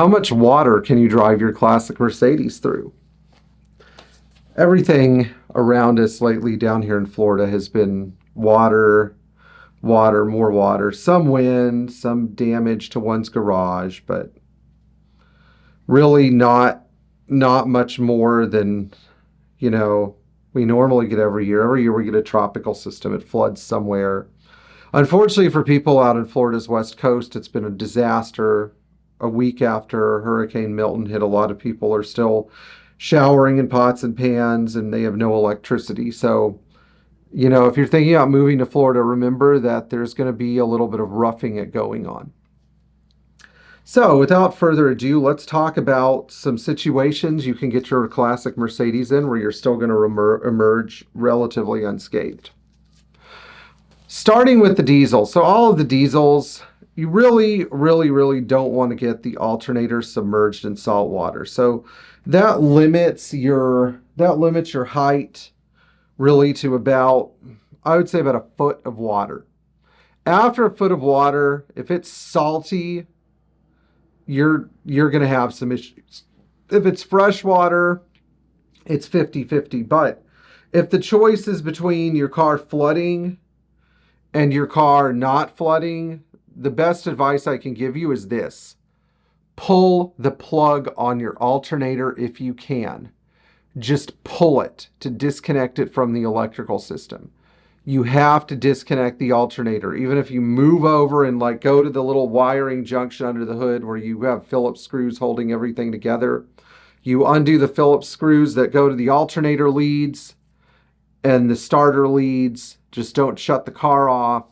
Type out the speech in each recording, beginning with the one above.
how much water can you drive your classic Mercedes through? Everything around us lately down here in Florida has been water, water, more water, some wind, some damage to one's garage, but really not much more than, we normally get every year. Every year we get a tropical system. It floods somewhere. Unfortunately for people out in Florida's west coast, it's been a disaster. A week after Hurricane Milton hit, a lot of people are still showering in pots and pans, and they have no electricity. So, if you're thinking about moving to Florida, remember that there's going to be a little bit of roughing it going on. So, without further ado, let's talk about some situations you can get your classic Mercedes in where you're still going to emerge relatively unscathed. Starting with the diesel. So all of the diesels, you really don't want to get the alternator submerged in salt water. So that limits your height really to about, I would say about a foot of water. After a foot of water, if it's salty, you're going to have some issues. If it's fresh water, it's 50-50. But if the choice is between your car flooding and your car not flooding, the best advice I can give you is this. Pull the plug on your alternator if you can. Just pull it to disconnect it from the electrical system. You have to disconnect the alternator. Even if you move over and go to the little wiring junction under the hood where you have Phillips screws holding everything together, you undo the Phillips screws that go to the alternator leads and the starter leads. Just don't shut the car off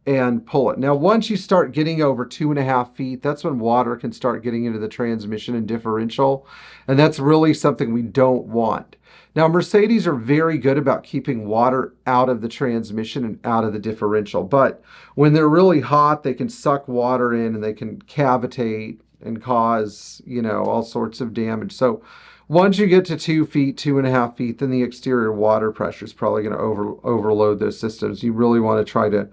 and pull it. Now, once you start getting over 2.5 feet, that's when water can start getting into the transmission and differential. And that's really something we don't want. Now, Mercedes are very good about keeping water out of the transmission and out of the differential. But when they're really hot, they can suck water in and they can cavitate and cause, all sorts of damage. So once you get to 2 feet, 2.5 feet, then the exterior water pressure is probably going to overload those systems. You really want to try to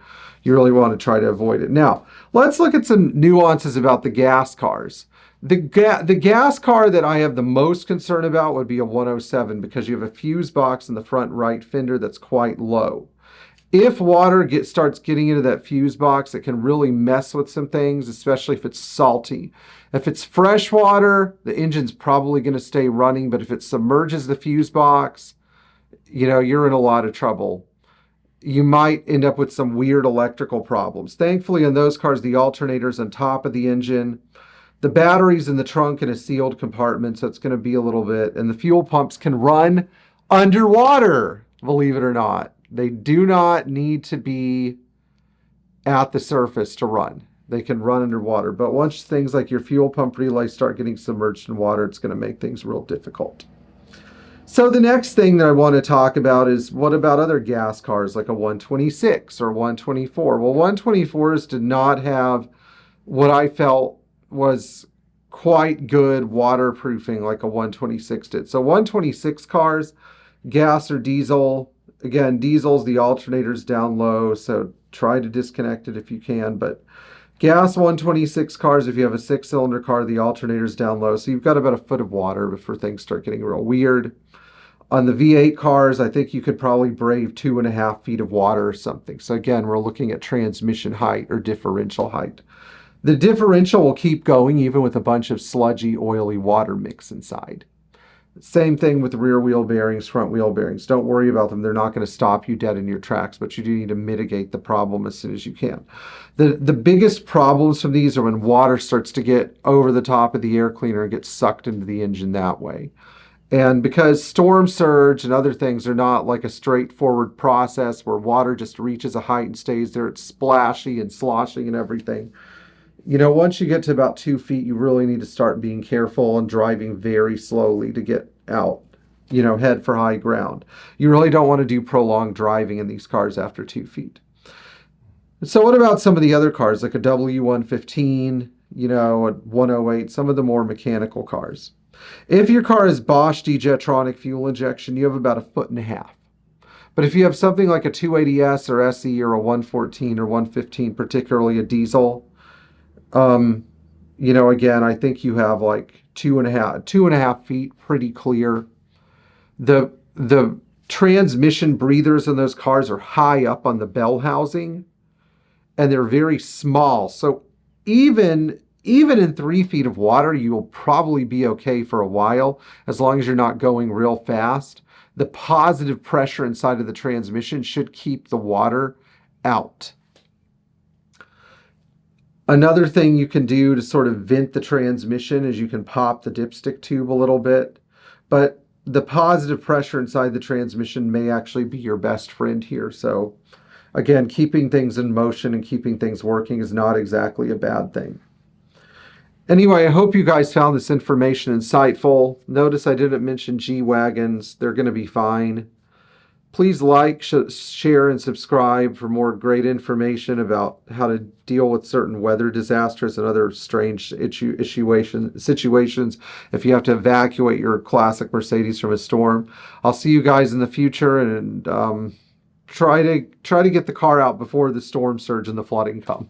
avoid it. Now, let's look at some nuances about the gas cars. The gas car that I have the most concern about would be a 107 because you have a fuse box in the front right fender that's quite low. If water starts getting into that fuse box, it can really mess with some things, especially if it's salty. If it's fresh water, the engine's probably going to stay running, but if it submerges the fuse box, you're in a lot of trouble. You might end up with some weird electrical problems. Thankfully, in those cars, the alternator's on top of the engine. The battery's in the trunk in a sealed compartment, so it's going to be a little bit. And the fuel pumps can run underwater, believe it or not. They do not need to be at the surface to run. They can run underwater. But once things like your fuel pump relays start getting submerged in water, it's going to make things real difficult. So the next thing that I want to talk about is, what about other gas cars like a 126 or 124? Well, 124s did not have what I felt was quite good waterproofing like a 126 did. So 126 cars, gas or diesel. Again, diesel's the alternator's down low, so try to disconnect it if you can. But gas 126 cars, if you have a 6-cylinder car, the alternator's down low. So you've got about a foot of water before things start getting real weird. On the V8 cars, I think you could probably brave 2.5 feet of water or something. So again, we're looking at transmission height or differential height. The differential will keep going even with a bunch of sludgy, oily water mix inside. Same thing with rear wheel bearings, front wheel bearings. Don't worry about them. They're not going to stop you dead in your tracks, but you do need to mitigate the problem as soon as you can. The biggest problems from these are when water starts to get over the top of the air cleaner and gets sucked into the engine that way. And because storm surge and other things are not like a straightforward process where water just reaches a height and stays there, it's splashy and sloshing and everything. Once you get to about 2 feet, you really need to start being careful and driving very slowly to get out, head for high ground. You really don't want to do prolonged driving in these cars after 2 feet. So what about some of the other cars like a W115, a 108, some of the more mechanical cars? If your car is Bosch D-Jetronic fuel injection, you have about 1.5 feet. But if you have something like a 280S or SE or a 114 or 115, particularly a diesel, you know, again, I think you have like 2.5 feet pretty clear. The transmission breathers in those cars are high up on the bell housing, and they're very small. So even in 3 feet of water, you'll probably be okay for a while, as long as you're not going real fast. The positive pressure inside of the transmission should keep the water out. Another thing you can do to sort of vent the transmission is you can pop the dipstick tube a little bit, but the positive pressure inside the transmission may actually be your best friend here. So again, keeping things in motion and keeping things working is not exactly a bad thing. Anyway, I hope you guys found this information insightful. Notice I didn't mention G-Wagons. They're going to be fine. Please like, share, and subscribe for more great information about how to deal with certain weather disasters and other strange situations if you have to evacuate your classic Mercedes from a storm. I'll see you guys in the future, and try to get the car out before the storm surge and the flooding come.